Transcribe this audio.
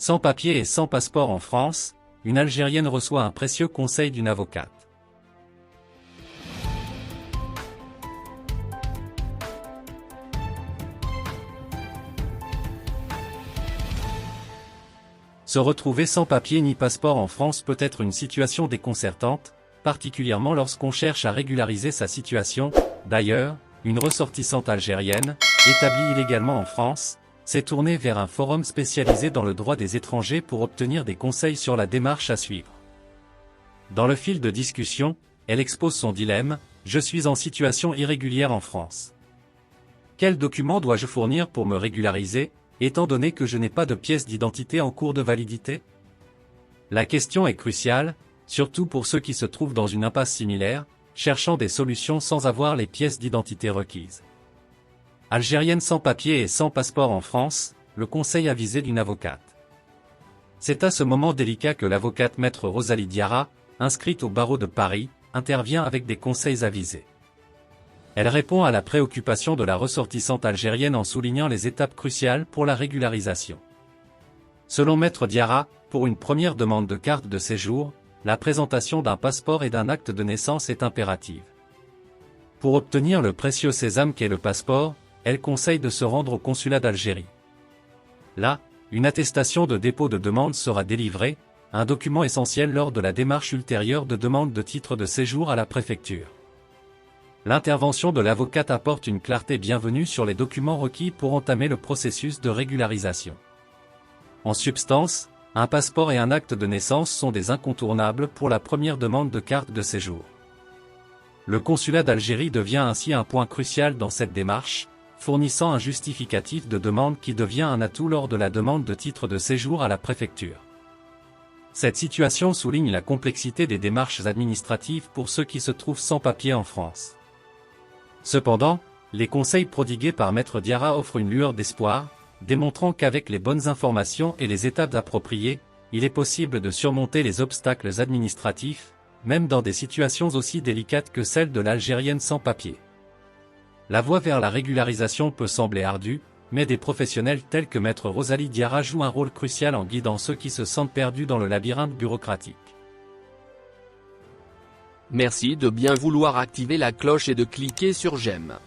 Sans papier et sans passeport en France, une Algérienne reçoit un précieux conseil d'une avocate. Se retrouver sans papier ni passeport en France peut être une situation déconcertante, particulièrement lorsqu'on cherche à régulariser sa situation. D'ailleurs, une ressortissante algérienne, établie illégalement en France, s'est tournée vers un forum spécialisé dans le droit des étrangers pour obtenir des conseils sur la démarche à suivre. Dans le fil de discussion, elle expose son dilemme: je suis en situation irrégulière en France. Quels documents dois-je fournir pour me régulariser, étant donné que je n'ai pas de pièce d'identité en cours de validité? La question est cruciale, surtout pour ceux qui se trouvent dans une impasse similaire, cherchant des solutions sans avoir les pièces d'identité requises. Algérienne sans papier et sans passeport en France, le conseil avisé d'une avocate. C'est à ce moment délicat que l'avocate maître Rosalie Diarra, inscrite au barreau de Paris, intervient avec des conseils avisés. Elle répond à la préoccupation de la ressortissante algérienne en soulignant les étapes cruciales pour la régularisation. Selon maître Diarra, pour une première demande de carte de séjour, la présentation d'un passeport et d'un acte de naissance est impérative. Pour obtenir le précieux sésame qu'est le passeport, elle conseille de se rendre au consulat d'Algérie. Là, une attestation de dépôt de demande sera délivrée, un document essentiel lors de la démarche ultérieure de demande de titre de séjour à la préfecture. L'intervention de l'avocate apporte une clarté bienvenue sur les documents requis pour entamer le processus de régularisation. En substance, un passeport et un acte de naissance sont des incontournables pour la première demande de carte de séjour. Le consulat d'Algérie devient ainsi un point crucial dans cette démarche, fournissant un justificatif de demande qui devient un atout lors de la demande de titre de séjour à la préfecture. Cette situation souligne la complexité des démarches administratives pour ceux qui se trouvent sans papier en France. Cependant, les conseils prodigués par maître Diarra offrent une lueur d'espoir, démontrant qu'avec les bonnes informations et les étapes appropriées, il est possible de surmonter les obstacles administratifs, même dans des situations aussi délicates que celle de l'Algérienne sans papier. La voie vers la régularisation peut sembler ardue, mais des professionnels tels que maître Rosalie Diarra jouent un rôle crucial en guidant ceux qui se sentent perdus dans le labyrinthe bureaucratique. Merci de bien vouloir activer la cloche et de cliquer sur j'aime.